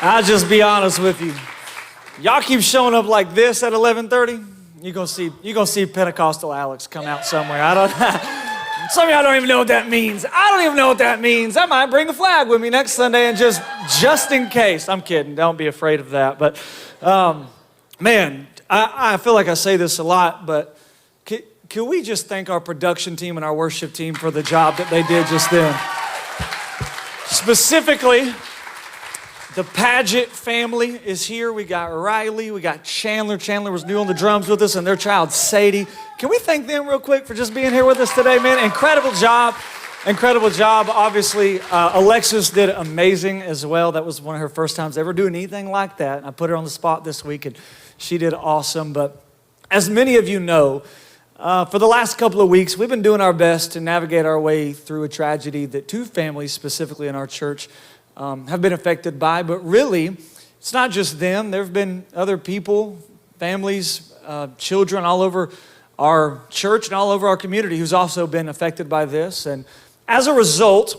I'll just be honest with you. Y'all keep showing up like this at 11:30, you're gonna see Pentecostal Alex come out somewhere. Some of y'all don't even know what that means. I don't even know what that means. I might bring a flag with me next Sunday and just in case. I'm kidding. Don't be afraid of that. But man, I feel like I say this a lot, but can we just thank our production team and our worship team for the job that they did just then? Specifically, the Paget family is here. We got Riley, we got Chandler. Chandler was new on the drums with us, and their child, Sadie. Can we thank them real quick for just being here with us today, man? Incredible job. Incredible job. Obviously, Alexis did amazing as well. That was one of her first times ever doing anything like that. I put her on the spot this week, and she did awesome. But as many of you know, for the last couple of weeks, we've been doing our best to navigate our way through a tragedy that two families, specifically in our church, have been affected by. But really, it's not just them. There have been other people, families, children all over our church and all over our community who's also been affected by this. And as a result,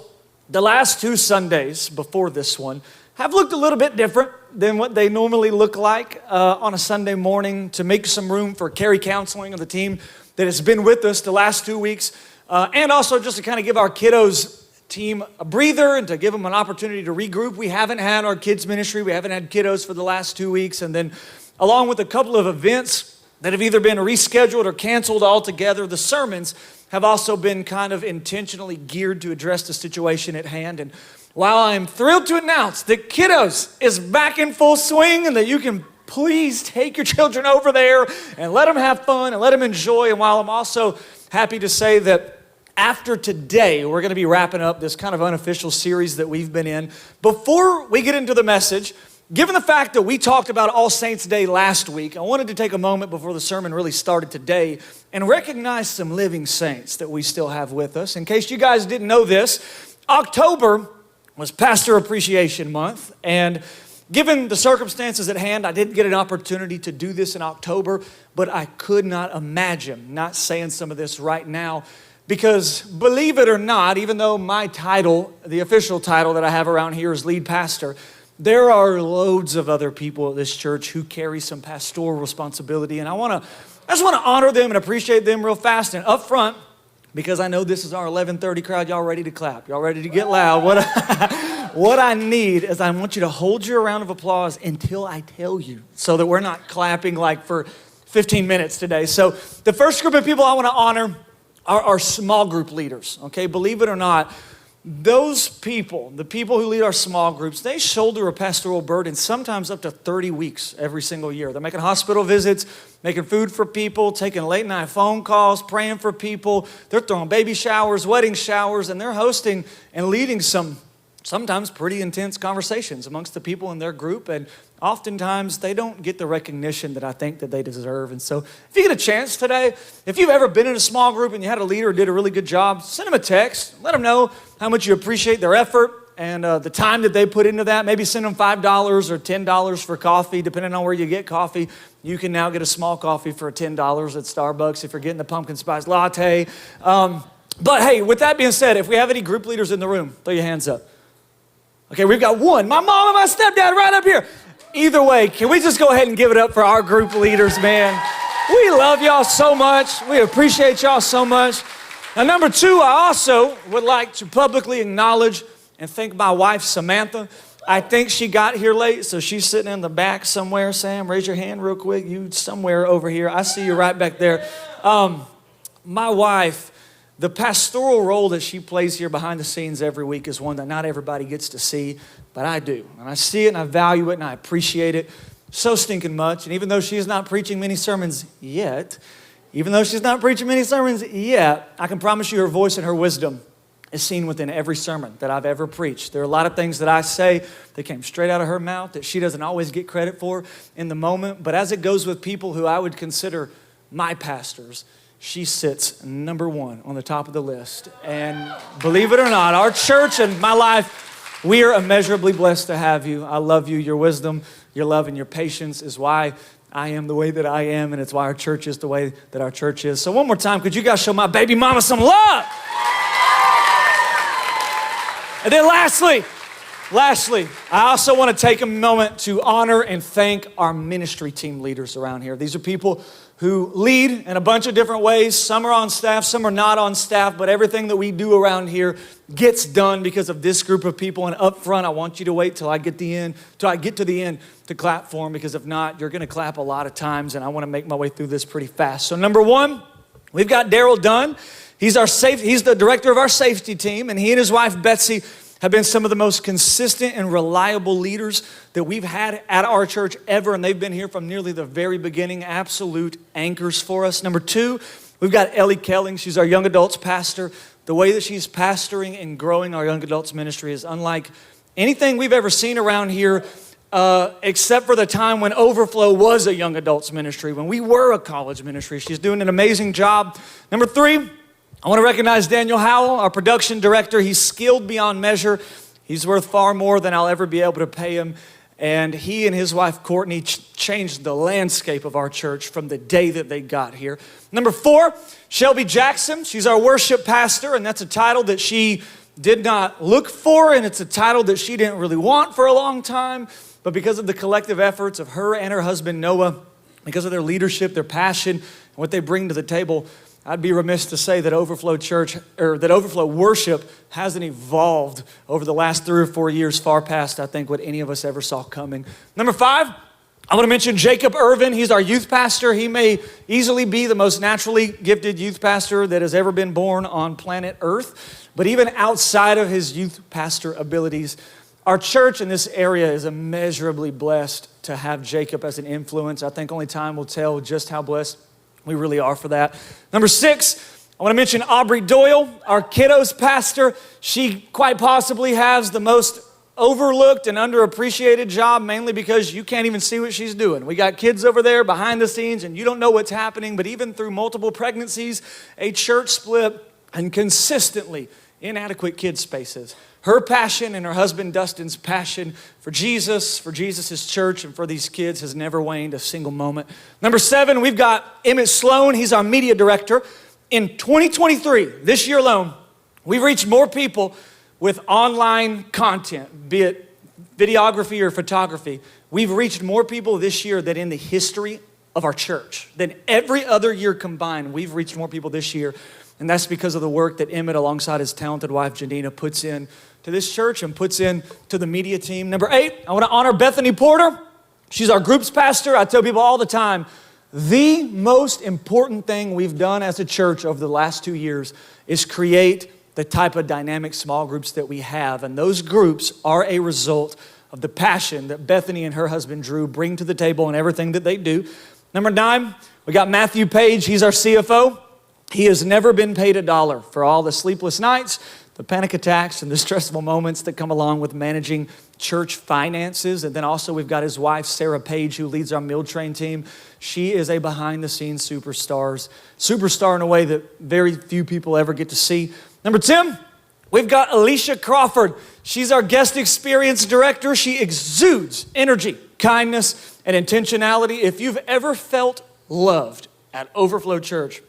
the last two Sundays before this one have looked a little bit different than what they normally look like on a Sunday morning, to make some room for carry counseling of the team that has been with us the last 2 weeks, and also just to kind of give our kiddos team a breather and to give them an opportunity to regroup. We haven't had our kids ministry, we haven't had kiddos for the last 2 weeks, and then along with a couple of events that have either been rescheduled or canceled altogether, the sermons have also been kind of intentionally geared to address the situation at hand. And while I'm thrilled to announce that Kiddos is back in full swing and that you can please take your children over there and let them have fun and let them enjoy, and while I'm also happy to say that after today, we're going to be wrapping up this kind of unofficial series that we've been in. Before we get into the message, given the fact that we talked about All Saints Day last week, I wanted to take a moment before the sermon really started today and recognize some living saints that we still have with us. In case you guys didn't know this, October was Pastor Appreciation Month, and given the circumstances at hand, I didn't get an opportunity to do this in October, but I could not imagine not saying some of this right now. Because believe it or not, even though my title, the official title that I have around here is lead pastor, there are loads of other people at this church who carry some pastoral responsibility. And I just want to honor them and appreciate them real fast and up front, because I know this is our 11:30 crowd. Y'all ready to clap? Y'all ready to get loud? What I need is I want you to hold your round of applause until I tell you, so that we're not clapping like for 15 minutes today. So the first group of people I want to honor are our small group leaders, okay? Believe it or not, those people, the people who lead our small groups, they shoulder a pastoral burden sometimes up to 30 weeks every single year. They're making hospital visits, making food for people, taking late night phone calls, praying for people. They're throwing baby showers, wedding showers, and they're hosting and leading sometimes pretty intense conversations amongst the people in their group, and oftentimes they don't get the recognition that I think that they deserve. And so if you get a chance today, if you've ever been in a small group and you had a leader who did a really good job, send them a text, let them know how much you appreciate their effort and the time that they put into that. Maybe send them $5 or $10 for coffee, depending on where you get coffee. You can now get a small coffee for $10 at Starbucks if you're getting the pumpkin spice latte. But hey, with that being said, if we have any group leaders in the room, throw your hands up. Okay, we've got one. My mom and my stepdad right up here. Either way, can we just go ahead and give it up for our group leaders, man? We love y'all so much. We appreciate y'all so much. Now, number two, I also would like to publicly acknowledge and thank my wife, Samantha. I think she got here late, so she's sitting in the back somewhere. Sam, raise your hand real quick. You somewhere over here. I see you right back there. My wife, the pastoral role that she plays here behind the scenes every week is one that not everybody gets to see, but I do. And I see it and I value it and I appreciate it so stinking much. And even though she's not preaching many sermons yet, I can promise you her voice and her wisdom is seen within every sermon that I've ever preached. There are a lot of things that I say that came straight out of her mouth that she doesn't always get credit for in the moment. But as it goes with people who I would consider my pastors, she sits number one on the top of the list. And believe it or not, our church and my life, we are immeasurably blessed to have you. I love you. Your wisdom, your love, and your patience is why I am the way that I am, and it's why our church is the way that our church is. So one more time, could you guys show my baby mama some love? And then lastly, Lastly, I also want to take a moment to honor and thank our ministry team leaders around here. These are people who lead in a bunch of different ways. Some are on staff, some are not on staff, but everything that we do around here gets done because of this group of people. And up front, I want you to wait till I get to the end to clap for them, because if not, you're going to clap a lot of times, and I want to make my way through this pretty fast. So number one, we've got Daryl Dunn. He's the director of our safety team, and he and his wife Betsy have been some of the most consistent and reliable leaders that we've had at our church ever, and they've been here from nearly the very beginning, absolute anchors for us. Number two, we've got Ellie Kelling. She's our young adults pastor. The way that she's pastoring and growing our young adults ministry is unlike anything we've ever seen around here, except for the time when Overflow was a young adults ministry, when we were a college ministry. She's doing an amazing job. Number three, I want to recognize Daniel Howell, our production director. He's skilled beyond measure. He's worth far more than I'll ever be able to pay him. And he and his wife, Courtney, changed the landscape of our church from the day that they got here. Number four, Shelby Jackson. She's our worship pastor, and that's a title that she did not look for, and it's a title that she didn't really want for a long time. But because of the collective efforts of her and her husband, Noah, because of their leadership, their passion, and what they bring to the table, I'd be remiss to say that Overflow worship hasn't evolved over the last 3 or 4 years, far past, I think, what any of us ever saw coming. Number five, I want to mention Jacob Irvin. He's our youth pastor. He may easily be the most naturally gifted youth pastor that has ever been born on planet Earth. But even outside of his youth pastor abilities, our church in this area is immeasurably blessed to have Jacob as an influence. I think only time will tell just how blessed we really are for that. Number six, I want to mention Aubrey Doyle, our kiddos pastor. She quite possibly has the most overlooked and underappreciated job, mainly because you can't even see what she's doing. We got kids over there behind the scenes, and you don't know what's happening, but even through multiple pregnancies, a church split, and consistently inadequate kid spaces, her passion and her husband Dustin's passion for Jesus' church, and for these kids has never waned a single moment. Number seven, we've got Emmett Sloan. He's our media director. In 2023, this year alone, we've reached more people with online content, be it videography or photography. We've reached more people this year than in the history of our church. Than every other year combined, we've reached more people this year. And that's because of the work that Emmett, alongside his talented wife, Janina, puts in to this church and puts in to the media team. Number eight, I want to honor Bethany Porter. She's our groups pastor. I tell people all the time, the most important thing we've done as a church over the last 2 years is create the type of dynamic small groups that we have. And those groups are a result of the passion that Bethany and her husband, Drew, bring to the table in everything that they do. Number nine, we got Matthew Page. He's our CFO. He has never been paid $1 for all the sleepless nights, the panic attacks, and the stressful moments that come along with managing church finances. And then also we've got his wife, Sarah Page, who leads our meal train team. She is a behind-the-scenes superstar in a way that very few people ever get to see. Number 10, we've got Alicia Crawford. She's our guest experience director. She exudes energy, kindness, and intentionality. If you've ever felt loved at Overflow Church,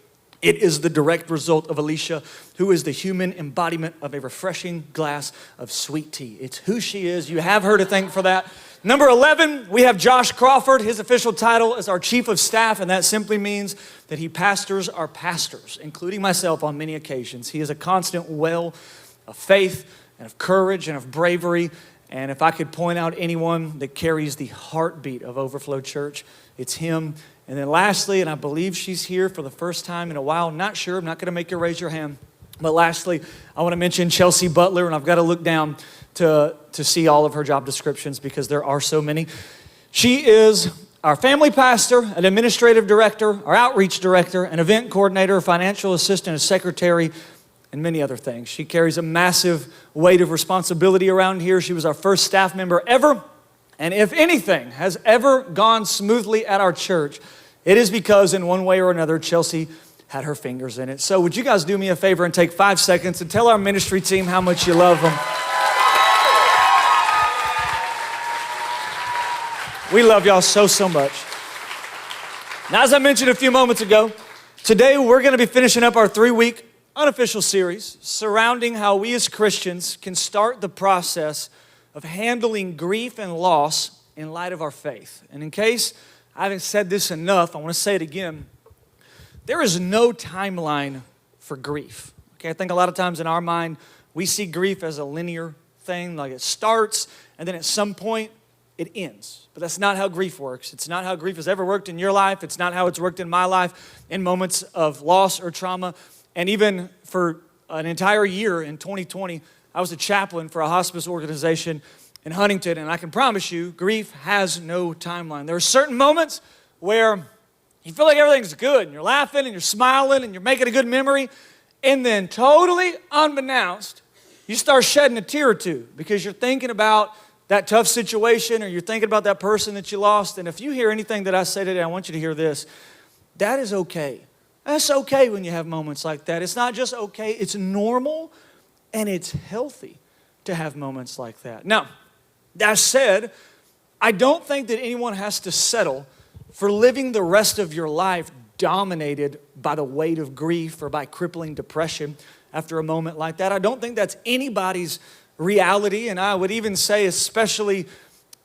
it is the direct result of Alicia, who is the human embodiment of a refreshing glass of sweet tea. It's who she is. You have her to thank for that. Number 11, we have Josh Crawford. His official title is our chief of staff, and that simply means that he pastors our pastors, including myself on many occasions. He is a constant well of faith and of courage and of bravery. And if I could point out anyone that carries the heartbeat of Overflow Church, it's him. And then lastly, and I believe she's here for the first time in a while, I'm not sure, I'm not gonna make you raise your hand. But lastly, I wanna mention Chelsea Butler, and I've gotta look down to see all of her job descriptions because there are so many. She is our family pastor, an administrative director, our outreach director, an event coordinator, a financial assistant, a secretary, and many other things. She carries a massive weight of responsibility around here. She was our first staff member ever. And if anything has ever gone smoothly at our church, it is because in one way or another, Chelsea had her fingers in it. So would you guys do me a favor and take 5 seconds and tell our ministry team how much you love them? We love y'all so, so much. Now, as I mentioned a few moments ago, today we're going to be finishing up our 3-week unofficial series surrounding how we as Christians can start the process of handling grief and loss in light of our faith. And in case I haven't said this enough, I want to say it again. There is no timeline for grief. Okay, I think a lot of times in our mind, we see grief as a linear thing, like it starts and then at some point it ends. But that's not how grief works. It's not how grief has ever worked in your life. It's not how it's worked in my life in moments of loss or trauma. And even for an entire year in 2020, I was a chaplain for a hospice organization in Huntington, and I can promise you, grief has no timeline. There are certain moments where you feel like everything's good, and you're laughing, and you're smiling, and you're making a good memory, and then totally unbeknownst, you start shedding a tear or two because you're thinking about that tough situation, or you're thinking about that person that you lost. And if you hear anything that I say today, I want you to hear this. That is okay. That's okay when you have moments like that. It's not just okay, it's normal, and it's healthy to have moments like that. Now, that said, I don't think that anyone has to settle for living the rest of your life dominated by the weight of grief or by crippling depression after a moment like that. I don't think that's anybody's reality, and I would even say, especially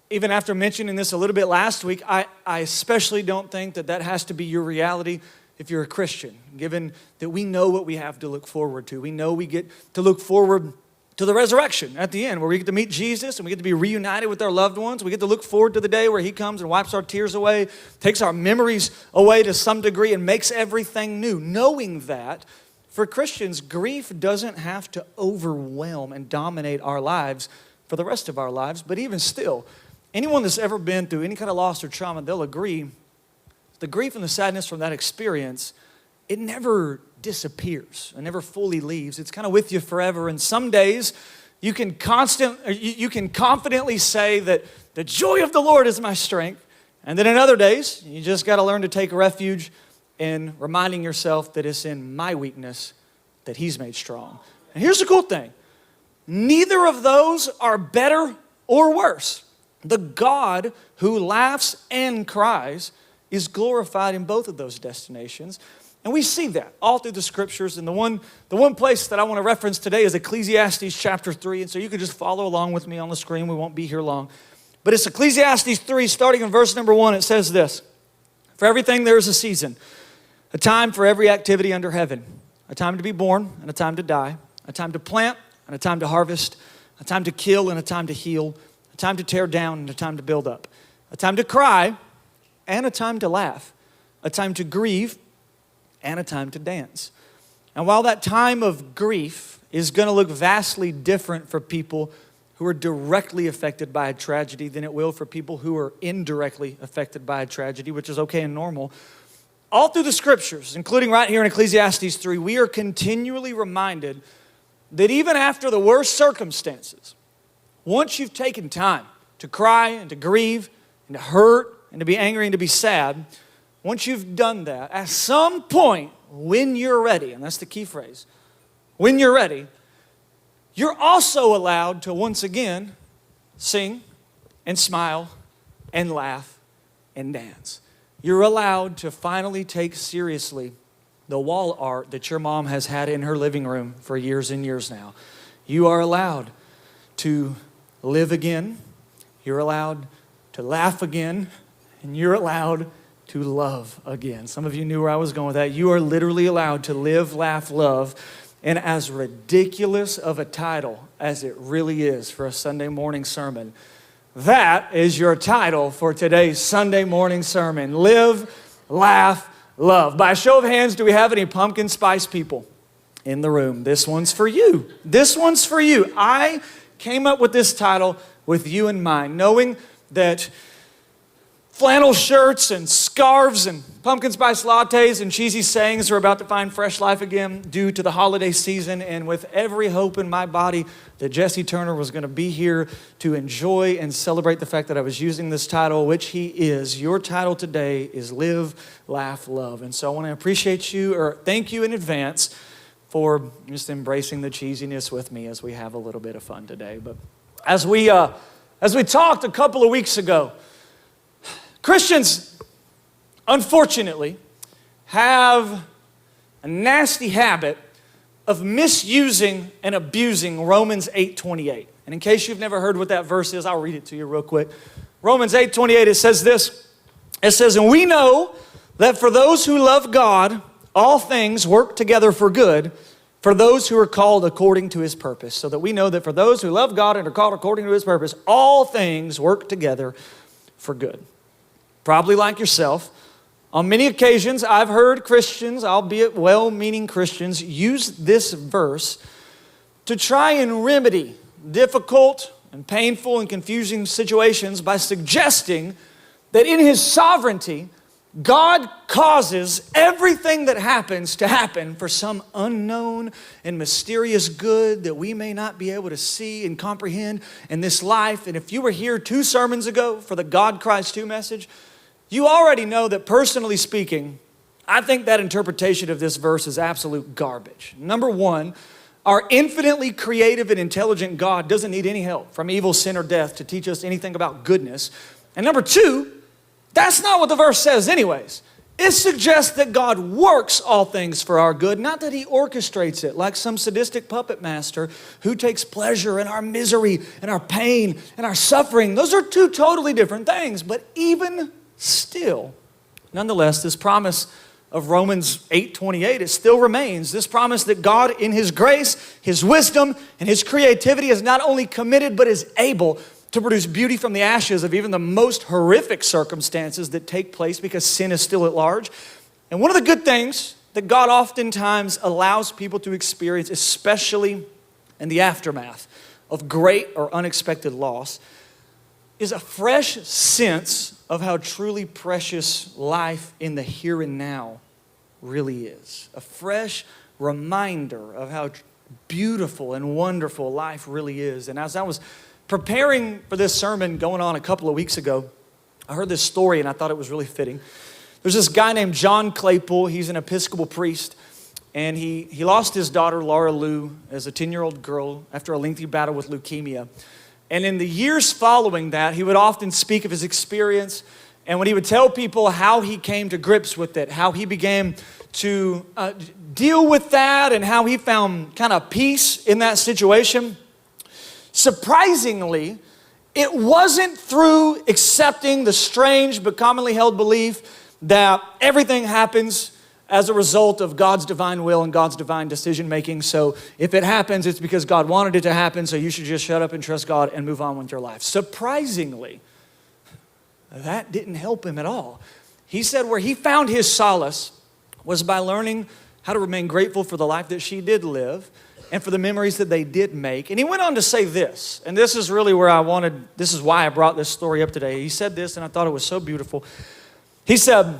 even after mentioning this a little bit last week, I especially don't think that that has to be your reality if you're a Christian, given that we know what we have to look forward to. We know we get to look forward to the resurrection at the end, where we get to meet Jesus and we get to be reunited with our loved ones. We get to look forward to the day where he comes and wipes our tears away, takes our memories away to some degree, and makes everything new. Knowing that, for Christians, grief doesn't have to overwhelm and dominate our lives for the rest of our lives. But even still, anyone that's ever been through any kind of loss or trauma, they'll agree the grief and the sadness from that experience, it never disappears. It never fully leaves. It's kind of with you forever. And some days you can confidently say that the joy of the Lord is my strength. And then in other days, you just got to learn to take refuge in reminding yourself that it's in my weakness that he's made strong. And here's the cool thing. Neither of those are better or worse. The God who laughs and cries is glorified in both of those destinations. And we see that all through the scriptures. And the one place that I want to reference today is Ecclesiastes chapter 3. And so you can just follow along with me on the screen. We won't be here long. But it's Ecclesiastes 3, starting in verse number 1. It says this: "For everything there is a season, a time for every activity under heaven, a time to be born and a time to die, a time to plant and a time to harvest, a time to kill and a time to heal, a time to tear down and a time to build up, a time to cry and a time to laugh, a time to grieve and a time to dance." And while that time of grief is going to look vastly different for people who are directly affected by a tragedy than it will for people who are indirectly affected by a tragedy, which is okay and normal, all through the scriptures, including right here in Ecclesiastes 3, we are continually reminded that even after the worst circumstances, once you've taken time to cry and to grieve and to hurt and to be angry and to be sad, once you've done that, at some point, when you're ready, and that's the key phrase, when you're ready, you're also allowed to once again sing and smile and laugh and dance. You're allowed to finally take seriously the wall art that your mom has had in her living room for years and years now. You are allowed to live again. You're allowed to laugh again. And you're allowed to love again. Some of you knew where I was going with that. You are literally allowed to live, laugh, love. And as ridiculous of a title as it really is for a Sunday morning sermon, that is your title for today's Sunday morning sermon. Live, laugh, love. By a show of hands, do we have any pumpkin spice people in the room? This one's for you. This one's for you. I came up with this title with you in mind, knowing that flannel shirts and scarves and pumpkin spice lattes and cheesy sayings are about to find fresh life again due to the holiday season. And with every hope in my body that Jesse Turner was going to be here to enjoy and celebrate the fact that I was using this title, which he is, your title today is Live, Laugh, Love. And so I want to appreciate you, or thank you in advance for just embracing the cheesiness with me as we have a little bit of fun today. But as we talked a couple of weeks ago, Christians, unfortunately, have a nasty habit of misusing and abusing Romans 8:28. And in case you've never heard what that verse is, I'll read it to you real quick. Romans 8:28, it says this. It says, and we know that for those who love God, all things work together for good, for those who are called according to his purpose. So that we know that for those who love God and are called according to his purpose, all things work together for good. Probably like yourself, on many occasions I've heard Christians, albeit well-meaning Christians, use this verse to try and remedy difficult and painful and confusing situations by suggesting that in his sovereignty, God causes everything that happens to happen for some unknown and mysterious good that we may not be able to see and comprehend in this life. And if you were here 2 sermons ago for the God Christ 2 message, you already know that personally speaking, I think that interpretation of this verse is absolute garbage. Number one, our infinitely creative and intelligent God doesn't need any help from evil, sin, or death to teach us anything about goodness. And number two, that's not what the verse says anyways. It suggests that God works all things for our good, not that he orchestrates it like some sadistic puppet master who takes pleasure in our misery and our pain and our suffering. Those are 2 totally different things. But even still, nonetheless, this promise of Romans 8:28, it still remains. This promise that God in his grace, his wisdom, and his creativity is not only committed but is able to produce beauty from the ashes of even the most horrific circumstances that take place because sin is still at large. And one of the good things that God oftentimes allows people to experience, especially in the aftermath of great or unexpected loss, is a fresh sense of how truly precious life in the here and now really is. A fresh reminder of how beautiful and wonderful life really is. And as I was preparing for this sermon going on a couple of weeks ago, I heard this story and I thought it was really fitting. There's this guy named John Claypool. He's an Episcopal priest. And he lost his daughter, Laura Lou, as a 10-year-old girl after a lengthy battle with leukemia. And in the years following that, he would often speak of his experience. And when he would tell people how he came to grips with it, how he began to deal with that and how he found kind of peace in that situation, surprisingly, it wasn't through accepting the strange but commonly held belief that everything happens as a result of God's divine will and God's divine decision making. So if it happens, it's because God wanted it to happen, so you should just shut up and trust God and move on with your life. Surprisingly, that didn't help him at all. He said where he found his solace was by learning how to remain grateful for the life that she did live and for the memories that they did make. And he went on to say this, and this is really where this is why I brought this story up today. He said this, and I thought it was so beautiful. He said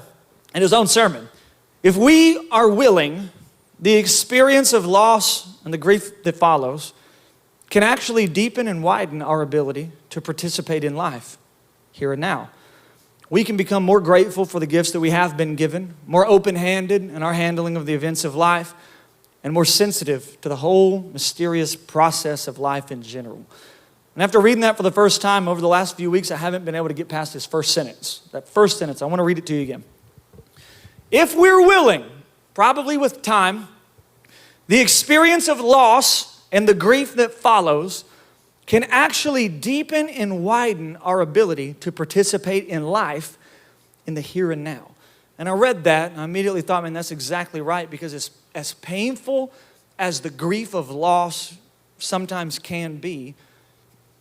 in his own sermon, if we are willing, the experience of loss and the grief that follows can actually deepen and widen our ability to participate in life here and now. We can become more grateful for the gifts that we have been given, more open-handed in our handling of the events of life, and more sensitive to the whole mysterious process of life in general. And after reading that for the first time over the last few weeks, I haven't been able to get past this first sentence. That first sentence, I want to read it to you again. If we're willing, probably with time, the experience of loss and the grief that follows can actually deepen and widen our ability to participate in life in the here and now. And I read that and I immediately thought, man, that's exactly right, because it's as painful as the grief of loss sometimes can be,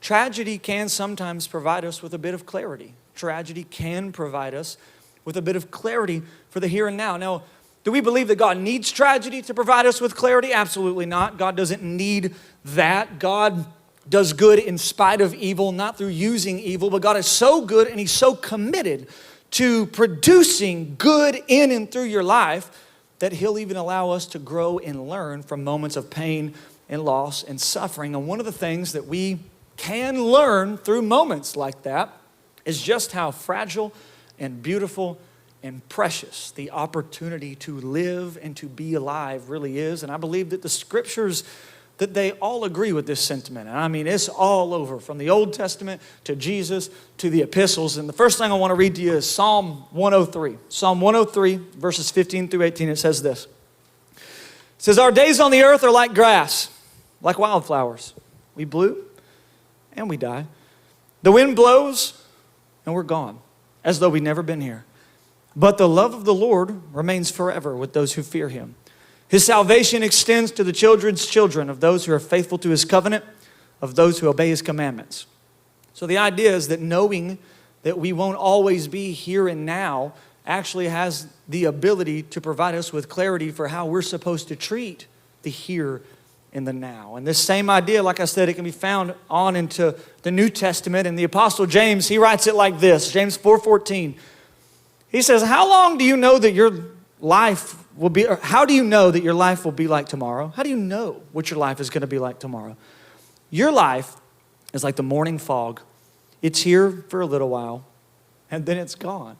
tragedy can sometimes provide us with a bit of clarity. Tragedy can provide us with a bit of clarity for the here and now. Now, do we believe that God needs tragedy to provide us with clarity? Absolutely not. God doesn't need that. God does good in spite of evil, not through using evil, but God is so good and he's so committed to producing good in and through your life that he'll even allow us to grow and learn from moments of pain and loss and suffering. And one of the things that we can learn through moments like that is just how fragile and beautiful and precious the opportunity to live and to be alive really is. And I believe that the scriptures, that they all agree with this sentiment. And I mean, it's all over, from the Old Testament to Jesus to the epistles. And the first thing I want to read to you is Psalm 103. Psalm 103, verses 15 through 18, it says this. It says, our days on the earth are like grass, like wildflowers. We bloom and we die. The wind blows, and we're gone, as though we'd never been here. But the love of the Lord remains forever with those who fear him. His salvation extends to the children's children of those who are faithful to his covenant, of those who obey his commandments. So the idea is that knowing that we won't always be here and now actually has the ability to provide us with clarity for how we're supposed to treat the here and the now. And this same idea, like I said, it can be found on into the New Testament. And the Apostle James, he writes it like this, James 4:14. He says, how long do you know that your life will be, or how do you know that your life will be like tomorrow? How do you know what your life is going to be like tomorrow? Your life is like the morning fog. It's here for a little while, and then it's gone.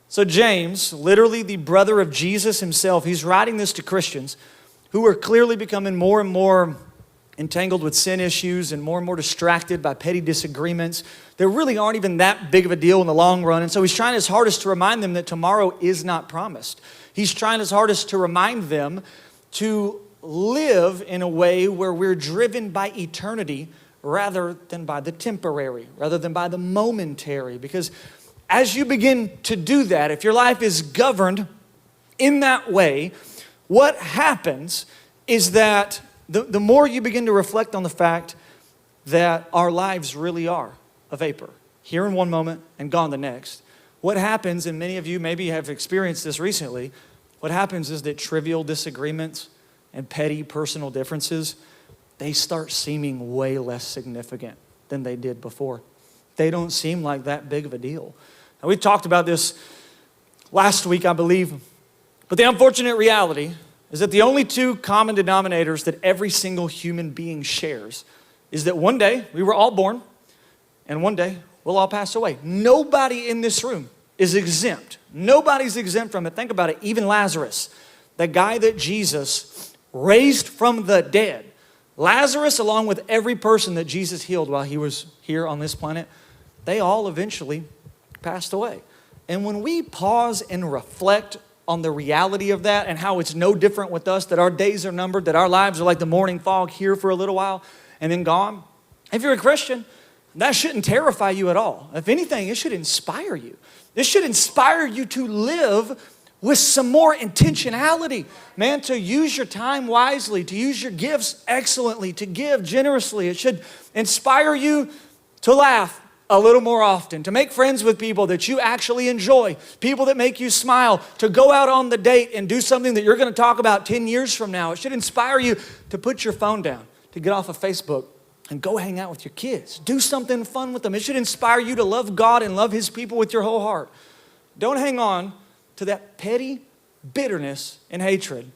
So James, literally the brother of Jesus himself, he's writing this to Christians who are clearly becoming more and more entangled with sin issues and more distracted by petty disagreements that really aren't even that big of a deal in the long run. And so he's trying his hardest to remind them that tomorrow is not promised. He's trying his hardest to remind them to live in a way where we're driven by eternity rather than by the temporary, rather than by the momentary. Because as you begin to do that, if your life is governed in that way, what happens is that the more you begin to reflect on the fact that our lives really are a vapor, here in one moment and gone the next, what happens, and many of you maybe have experienced this recently, what happens is that trivial disagreements and petty personal differences, they start seeming way less significant than they did before. They don't seem like that big of a deal. Now, we talked about this last week, I believe, but the unfortunate reality is that the only two common denominators that every single human being shares is that one day we were all born and one day we'll all pass away. Nobody in this room is exempt. Nobody's exempt from it. Think about it. Even Lazarus, the guy that Jesus raised from the dead, Lazarus, along with every person that Jesus healed while he was here on this planet, they all eventually passed away. And when we pause and reflect on the reality of that and how it's no different with us, that our days are numbered, that our lives are like the morning fog, here for a little while and then gone. If you're a Christian, that shouldn't terrify you at all. If anything, it should inspire you. This should inspire you to live with some more intentionality. Man, to use your time wisely, to use your gifts excellently, to give generously. It should inspire you to laugh a little more often, to make friends with people that you actually enjoy, people that make you smile, to go out on the date and do something that you're going to talk about 10 years from now. It should inspire you to put your phone down, to get off of Facebook and go hang out with your kids. Do something fun with them. It should inspire you to love God and love his people with your whole heart. Don't hang on to that petty bitterness and hatred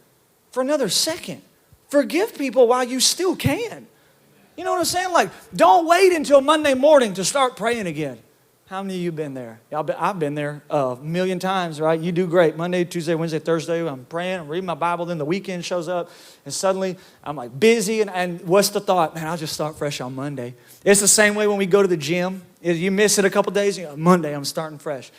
for another second. Forgive people while you still can. You know what I'm saying? Like, don't wait until Monday morning to start praying again. How many of you been there? I've been there a million times, right? You do great. Monday, Tuesday, Wednesday, Thursday, I'm praying, I'm reading my Bible, then the weekend shows up, and suddenly I'm like busy, and what's the thought? Man, I'll just start fresh on Monday. It's the same way when we go to the gym. If you miss it a couple days, you go, Monday, I'm starting fresh.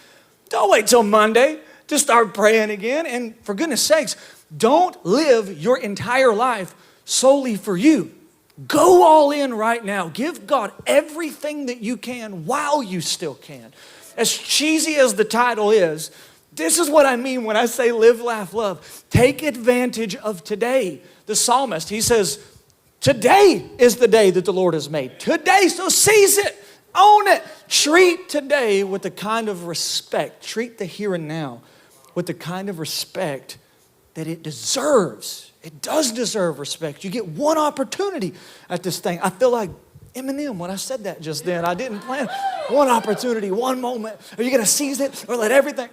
Don't wait till Monday to start praying again. And for goodness sakes, don't live your entire life solely for you. Go all in right now. Give God everything that you can while you still can. As cheesy as the title is, this is what I mean when I say live, laugh, love. Take advantage of today. The psalmist, he says, today is the day that the Lord has made. Today, so seize it. Own it. Treat today with the kind of respect. Treat the here and now with the kind of respect that it deserves. It does deserve respect. You get one opportunity at this thing. I feel like Eminem when I said that just then. I didn't plan. One opportunity, one moment. Are you going to seize it or let everything?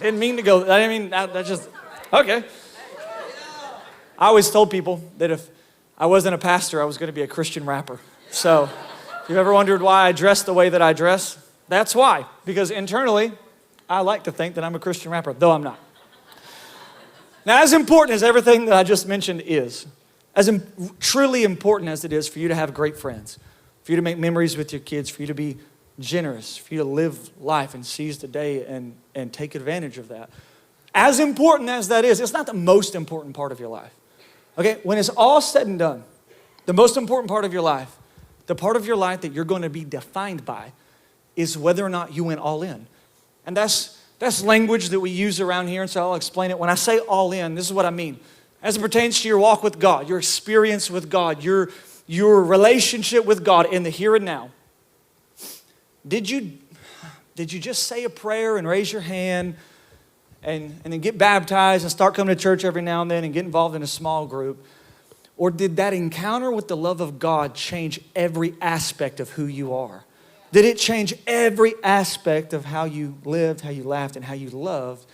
Didn't mean to go. I mean, that just, okay. I always told people that if I wasn't a pastor, I was going to be a Christian rapper. So if you've ever wondered why I dress the way that I dress, that's why. Because internally, I like to think that I'm a Christian rapper, though I'm not. Now, as important as everything that I just mentioned is, truly important as it is for you to have great friends, for you to make memories with your kids, for you to be generous, for you to live life and seize the day and take advantage of that. As important as that is, it's not the most important part of your life. Okay, when it's all said and done, The most important part of your life, the part of your life that you're going to be defined by, is whether or not you went all in. And that's language that we use around here, and so I'll explain it. When I say all in, this is what I mean. As it pertains to your walk with God, your experience with God, your relationship with God in the here and now. Did you just say a prayer and raise your hand and then get baptized and start coming to church every now and then and get involved in a small group? Or did that encounter with the love of God change every aspect of who you are? Did it change every aspect of how you lived, how you laughed, and how you loved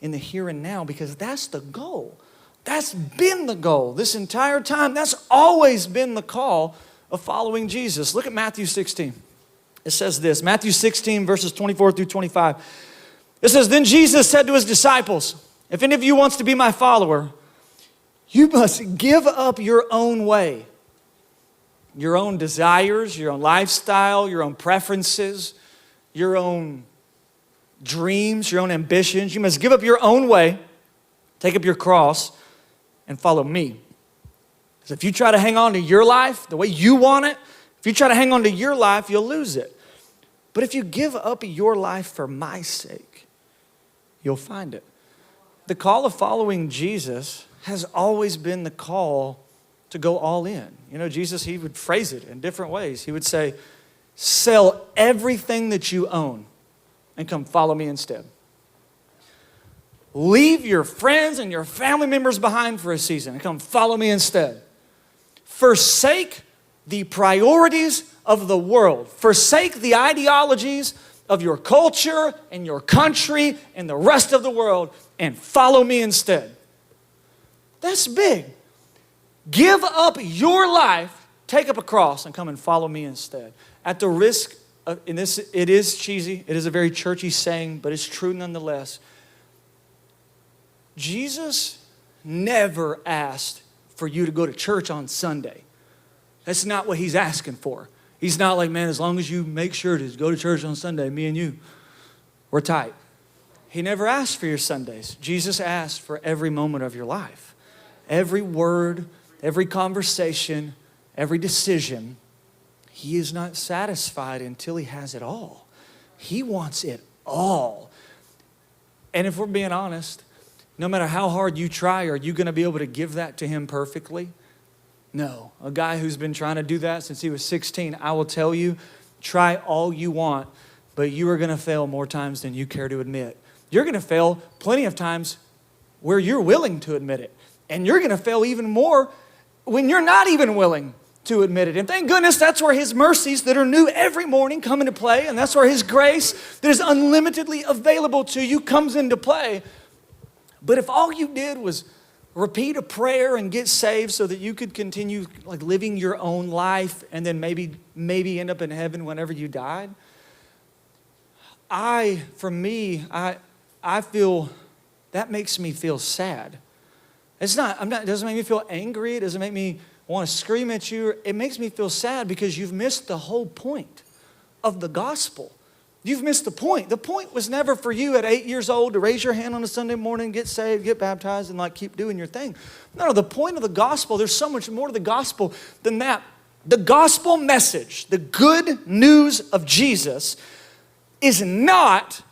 in the here and now? Because that's the goal. That's been the goal this entire time. That's always been the call of following Jesus. Look at Matthew 16. It says this, Matthew 16, verses 24 through 25. It says, then Jesus said to his disciples, if any of you wants to be my follower, you must give up your own way, your own desires, your own lifestyle, your own preferences, your own dreams, your own ambitions. You must give up your own way, take up your cross, and follow me. Because if you try to hang on to your life the way you want it, if you try to hang on to your life, you'll lose it. But if you give up your life for my sake, you'll find it. The call of following Jesus has always been the call to go all in. You know, Jesus, he would phrase it in different ways. He would say, sell everything that you own and come follow me instead. Leave your friends and your family members behind for a season and come follow me instead. Forsake the priorities of the world. Forsake the ideologies of your culture and your country and the rest of the world and follow me instead. That's big. Give up your life, take up a cross, and come and follow me instead. At the risk of, and this, it is cheesy, it is a very churchy saying, but it's true nonetheless. Jesus never asked for you to go to church on Sunday. That's not what he's asking for. He's not like, man, as long as you make sure to go to church on Sunday, me and you, we're tight. He never asked for your Sundays. Jesus asked for every moment of your life. Every word, every conversation, every decision. He is not satisfied until he has it all. He wants it all. And if we're being honest, no matter how hard you try, are you going to be able to give that to him perfectly? No. A guy who's been trying to do that since he was 16, I will tell you, try all you want, but you are going to fail more times than you care to admit. You're going to fail plenty of times where you're willing to admit it. And you're going to fail even more when you're not even willing to admit it. And thank goodness that's where his mercies that are new every morning come into play. And that's where his grace that is unlimitedly available to you comes into play. But if all you did was repeat a prayer and get saved so that you could continue like living your own life and then maybe end up in heaven whenever you died, I feel that makes me feel sad. It doesn't make me feel angry. It doesn't make me want to scream at you. It makes me feel sad because you've missed the whole point of the gospel. You've missed the point. The point was never for you at 8 years old to raise your hand on a Sunday morning, get saved, get baptized, and like keep doing your thing. No, the point of the gospel, there's so much more to the gospel than that. The gospel message, the good news of Jesus is not,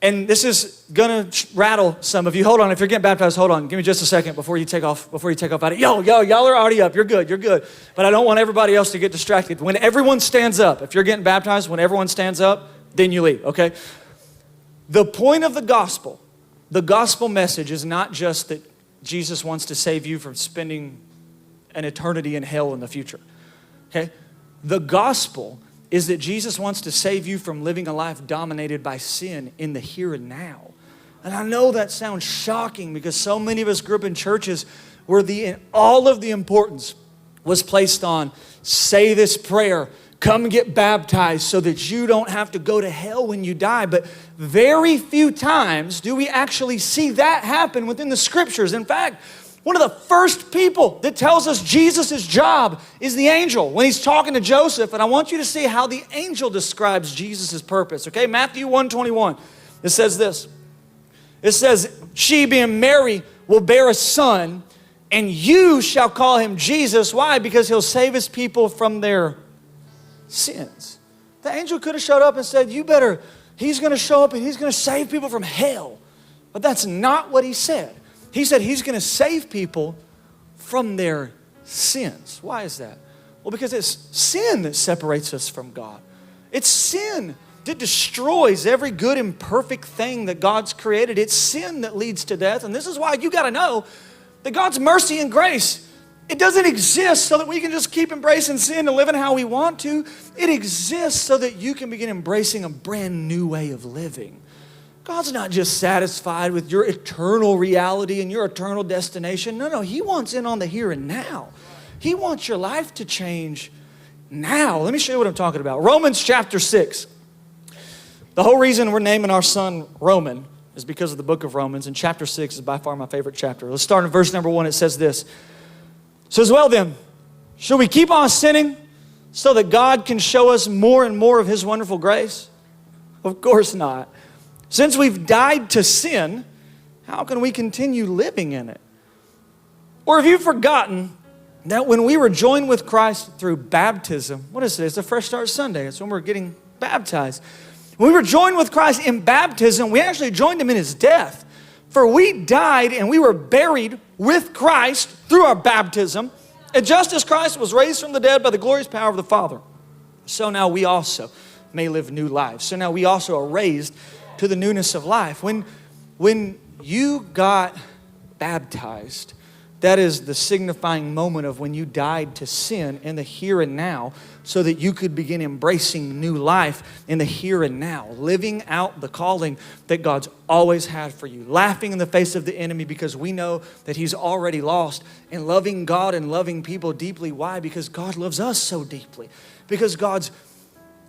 and this is gonna rattle some of you. Hold on, if you're getting baptized, hold on. Give me just a second before you take off out of it. Y'all are already up. You're good. But I don't want everybody else to get distracted. When everyone stands up, if you're getting baptized, when everyone stands up, then you leave, okay? The point of the gospel message is not just that Jesus wants to save you from spending an eternity in hell in the future, okay? The gospel is that Jesus wants to save you from living a life dominated by sin in the here and now. And I know that sounds shocking because so many of us grew up in churches where all of the importance was placed on say this prayer, come get baptized so that you don't have to go to hell when you die. But very few times do we actually see that happen within the scriptures. In fact, one of the first people that tells us Jesus' job is the angel when he's talking to Joseph. And I want you to see how the angel describes Jesus' purpose. Okay, Matthew 1:21. It says this. It says, she being Mary will bear a son And you shall call him Jesus. Why? Because he'll save his people from their sins. The angel could have showed up and said, he's going to show up and he's going to save people from hell. But that's not what he said. He said he's going to save people from their sins. Why is that? Well, because it's sin that separates us from God. It's sin that destroys every good and perfect thing that God's created. It's sin that leads to death. And this is why you got to know that God's mercy and grace, it doesn't exist so that we can just keep embracing sin and living how we want to. It exists so that you can begin embracing a brand new way of living. God's not just satisfied with your eternal reality and your eternal destination. No, he wants in on the here and now. He wants your life to change now. Let me show you what I'm talking about. Romans chapter 6. The whole reason we're naming our son Roman is because of the book of Romans, and chapter 6 is by far my favorite chapter. Let's start in verse number 1. It says this. It says, well then, shall we keep on sinning so that God can show us more and more of his wonderful grace? Of course not. Since we've died to sin, how can we continue living in it? Or have you forgotten that when we were joined with Christ through baptism, what is it? It's a Fresh Start Sunday. It's when we're getting baptized. When we were joined with Christ in baptism, we actually joined him in his death. For we died and we were buried with Christ through our baptism. And just as Christ was raised from the dead by the glorious power of the Father, so now we also may live new lives. So now we also are raised to the newness of life. When you got baptized, that is the signifying moment of when you died to sin in the here and now so that you could begin embracing new life in the here and now, living out the calling that God's always had for you, laughing in the face of the enemy because we know that he's already lost, and loving God and loving people deeply. Why? Because God loves us so deeply, because God's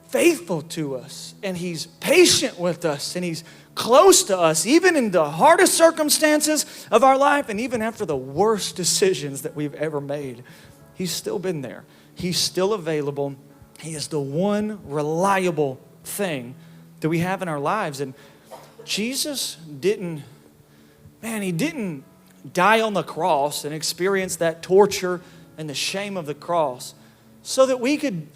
faithful to us and he's patient with us and he's close to us, even in the hardest circumstances of our life and even after the worst decisions that we've ever made. He's still been there. He's still available. He is the one reliable thing that we have in our lives. And Jesus didn't die on the cross and experience that torture and the shame of the cross so that we could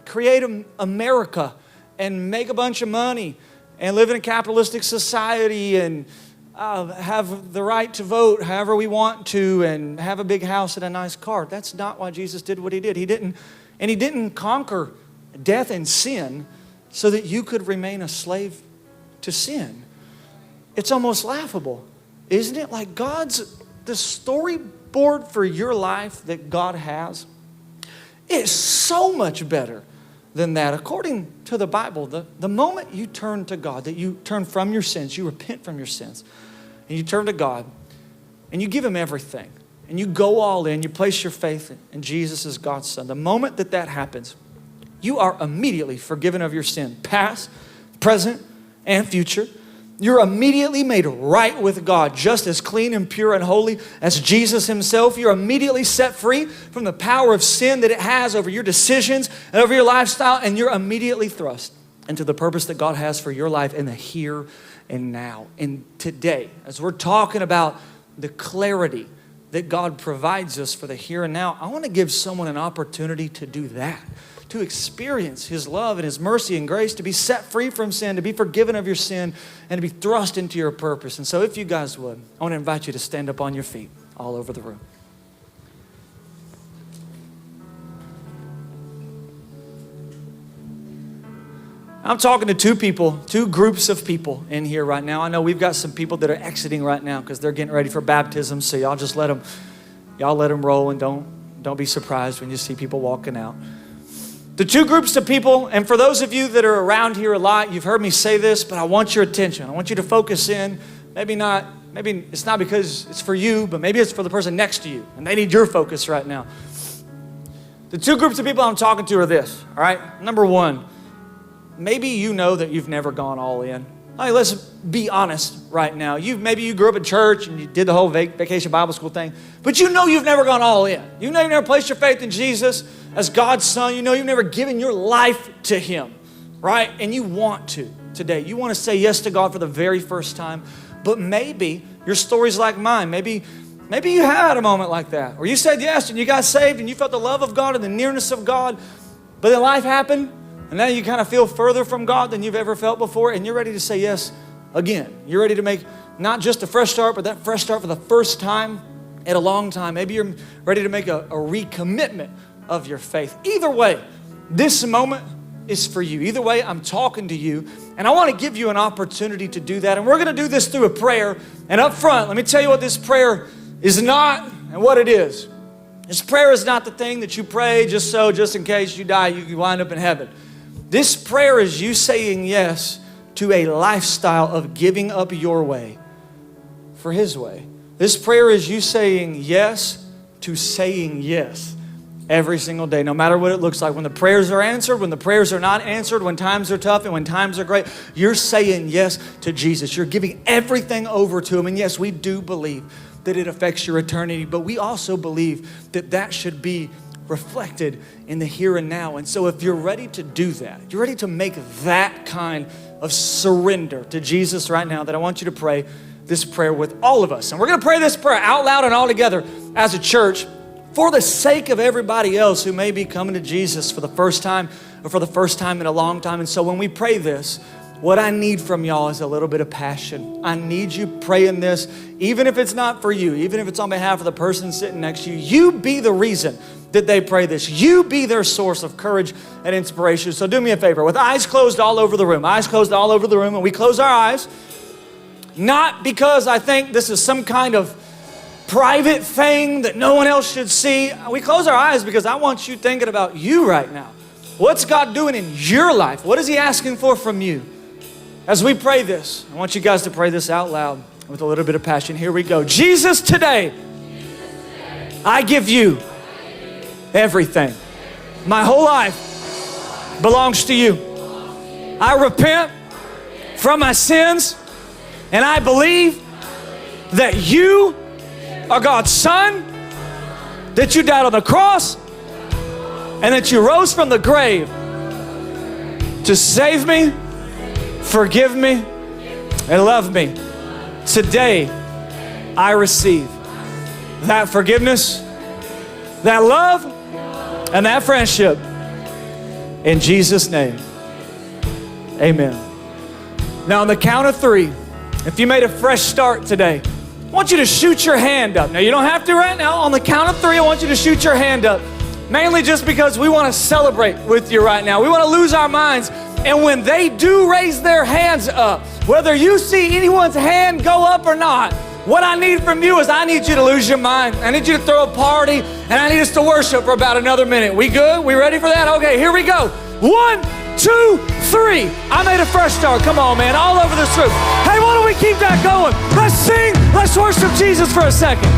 create America and make a bunch of money and live in a capitalistic society and have the right to vote however we want to and have a big house and a nice car. That's not why Jesus did what he did. He didn't conquer death and sin so that you could remain a slave to sin. It's almost laughable, isn't it? Like the storyboard for your life that God has is so much better than that. According to the Bible, the moment you turn to God, that you turn from your sins, you repent from your sins, and you turn to God, and you give him everything, and you go all in, you place your faith in Jesus as God's Son. The moment that happens, you are immediately forgiven of your sin, past, present, and future. You're immediately made right with God, just as clean and pure and holy as Jesus himself. You're immediately set free from the power of sin that it has over your decisions and over your lifestyle, and you're immediately thrust into the purpose that God has for your life in the here and now. And today, as we're talking about the clarity that God provides us for the here and now, I want to give someone an opportunity to do that, to experience his love and his mercy and grace, to be set free from sin, to be forgiven of your sin, and to be thrust into your purpose. And so if you guys would, I want to invite you to stand up on your feet all over the room. I'm talking to two groups of people in here right now. I know we've got some people that are exiting right now because they're getting ready for baptism, so y'all just let them roll, and don't be surprised when you see people walking out. The two groups of people, and for those of you that are around here a lot, you've heard me say this, but I want your attention. I want you to focus in. Maybe it's not because it's for you, but maybe it's for the person next to you, and they need your focus right now. The two groups of people I'm talking to are this, all right? Number one, maybe you know that you've never gone all in. Like, let's be honest right now. Maybe you grew up in church and you did the whole vacation Bible school thing, but you know you've never gone all in. You know you've never placed your faith in Jesus as God's Son. You know you've never given your life to him, right? And you want to today. You want to say yes to God for the very first time, but maybe your story's like mine. Maybe Maybe you had a moment like that where you said yes and you got saved and you felt the love of God and the nearness of God, but then life happened and now you kind of feel further from God than you've ever felt before, and you're ready to say yes again. You're ready to make not just a fresh start, but that fresh start for the first time in a long time. Maybe you're ready to make a recommitment of your faith. Either way, this moment is for you. Either way, I'm talking to you, and I want to give you an opportunity to do that. And we're going to do this through a prayer. And up front, let me tell you what this prayer is not and what it is. This prayer is not the thing that you pray just in case you die, you can wind up in heaven. This prayer is you saying yes to a lifestyle of giving up your way for His way. This prayer is you saying yes to saying yes every single day, no matter what it looks like. When the prayers are answered, when the prayers are not answered, when times are tough and when times are great, you're saying yes to Jesus. You're giving everything over to Him. And yes, we do believe that it affects your eternity, but we also believe that that should be reflected in the here and now. And so if you're ready to do that, you're ready to make that kind of surrender to Jesus right now, that I want you to pray this prayer with all of us. And we're going to pray this prayer out loud and all together as a church for the sake of everybody else who may be coming to Jesus for the first time or for the first time in a long time. And so when we pray this, what I need from y'all is a little bit of passion. I need you praying this, even if it's not for you, even if it's on behalf of the person sitting next to you. You be the reason that they pray this. You be their source of courage and inspiration. So do me a favor, with eyes closed all over the room, and we close our eyes, not because I think this is some kind of private thing that no one else should see. We close our eyes because I want you thinking about you right now. What's God doing in your life? What is He asking for from you? As we pray this, I want you guys to pray this out loud with a little bit of passion. Here we go. Jesus, today, I give you everything. My whole life belongs to you. I repent from my sins, and I believe that you are God's Son, that you died on the cross, and that you rose from the grave to save me, forgive me, and love me. Today, I receive that forgiveness, that love, and that friendship. In Jesus' name, amen. Now, on the count of 3, if you made a fresh start today, I want you to shoot your hand up. Now, you don't have to right now. On the count of 3, I want you to shoot your hand up. Mainly just because we want to celebrate with you right now. We want to lose our minds. And when they do raise their hands up, whether you see anyone's hand go up or not, what I need from you is I need you to lose your mind. I need you to throw a party, and I need us to worship for about another minute. We good? We ready for that? Okay, here we go. 1, 2, 3. I made a fresh start. Come on, man, all over this room. Hey, why don't we keep that going? Let's sing. Let's worship Jesus for a second.